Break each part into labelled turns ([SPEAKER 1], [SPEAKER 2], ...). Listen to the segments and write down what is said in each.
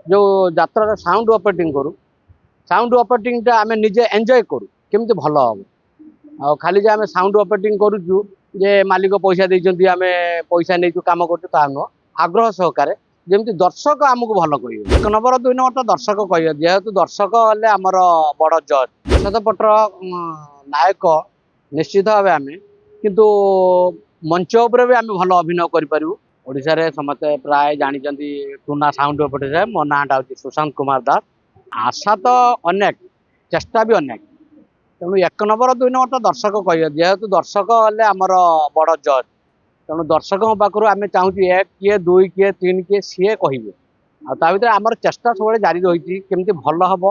[SPEAKER 1] जो यात्रा sound operating करू साउंड ऑपरेटिंग आम निजे एंजॉय करू केमती भल हम आ खाली जे आम साउंड ऑपरेटिंग करूँ जे मालिक पैसा देते आम पैसा नहीं काम कर नुह आग्रह सहकार जमी दर्शक आमको भल कह एक नंबर 2 नंबर तो दर्शक कह जेहेतु दर्शक हेल्ले आमर बड़ जज प्रसादपट्टर नायक निश्चित भाव आम किंतु मंच उपर भी आम भल अभिनय करूँ। ओडिशा रे समस्ते प्राय जानते टूना साउंड ऑपरेटर मो नाटा हूँ सुशांत कुमार दास। आशा तो अनेक चेष्टा भी अनेक तेणु एक नंबर 2 नंबर तो दर्शक कह जेहेतु दर्शक हेल्ले आमर बड़ जज तेणु दर्शक पाखु आम चाहूँ एक किए 2 किए 3 किए सी कहे आर आमर चेष्टा सब जारी रही केमती भल हम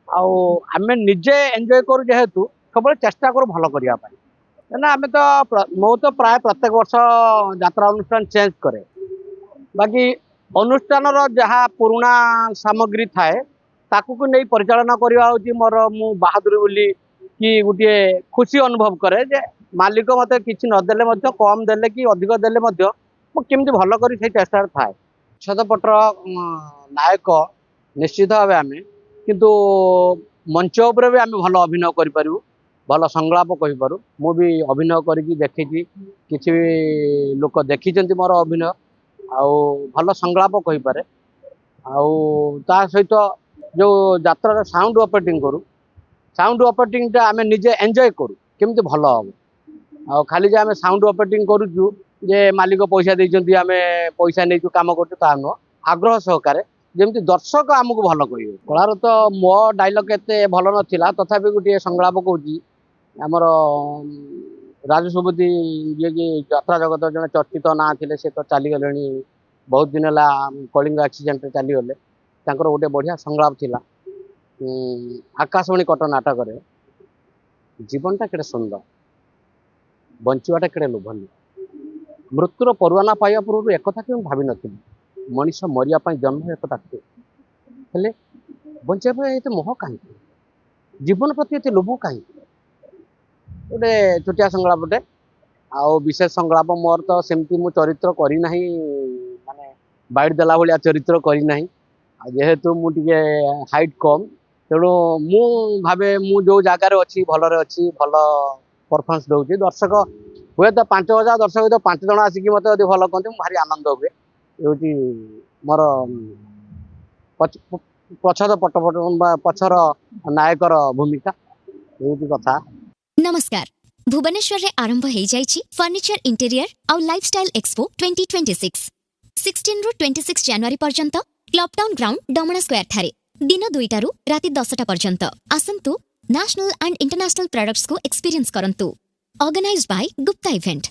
[SPEAKER 1] आम निजे एंजॉय करूँ जेहेतु सब चेष्टा करूँ भल करने ना आम तो मो तो प्राय प्रत्येक वर्ष यात्रा अनुष्ठान चेंज करे बाकी अनुष्ठान जहाँ पुराणा सामग्री थाए ताकू नहीं परिचालना करवा मोर मु बहादुरी बोली कि गोटे खुशी अनुभव करे जे मालिक मत किसी नदेले कम देले कि अधिक देले केमती भल कर चेष्टा थाए। छदपटर नायक निश्चित भाव आम किंतु मंच उपर भी आम भल अभिनय करूँ भल संलाप कहीपर मु भी अभिनय करी देखी किसी लोक देखी मोर अभिनय आउ भल संलाप कहीपे आ सहित जो यात्रा साउंड ऑपरेटिंग करू साउंड ऑपरेटिंग आम निजे एंजॉय करूँ केमती भल हम आ खाली जे आम साउंड ऑपरेटिंग करूँ जे मालिक पैसा देते आम पैसा नहीं काम कर नुह आग्रह सहकार जमी दर्शक आमको भल कह कलार तो मो डायलॉग एते भल नाला तथापि गोटे संलाप कहूँ आमर राजू सुबुद्धि ये कि यात्रा जगत जन चर्चित ना थे से तो चलीगले बहुत दिन है कलिंग एक्सीडेंट चलीगले गोटे बढ़िया संलाप थिला आकाशवाणी कट नाटक जीवनटा केड़े सुंदर बंचाटा केड़े लोभनीय मृत्युर परवाना पाइबा पूर्व एक कि भावी नी मनीष मरिया जन्म एक हेले बचाई ये मोह कहीं जीवन प्रति ये लोभ कहीं गोटे छोटिया संलापटे आउ विशेष संलाप मोर तो सेमती मु चरित्र करना माने बाइट देला भाया चरित्र करना जेहेतु मुझे हाइट कम तेणु मु भावे मु जो जगार अच्छी भलरे अच्छी भल परफॉर्मेंस दूसरी दर्शक हुए तो 5000 दर्शक तो 5 जन आसिक मत भल कहते भारी आनंद हुए ये मोर पछद पटपट पछर नायकर भूमिका ये कथा।
[SPEAKER 2] नमस्कार भुवनेश्वर रे आरंभ हो जाइछि फर्निचर इंटीरियर आउ लाइफस्टाइल एक्सपो 2026 16 रु 26 जनवरी पर्यंत क्लब टाउन ग्राउंड डमणा स्क्वायर थारे दिन 2टा रु राति 10टा पर्यंत आसंतु नेशनल एंड इंटरनेशनल प्रोडक्ट्स को एक्सपीरियंस करंतु ऑर्गेनाइज्ड बाय गुप्ता इवेंट।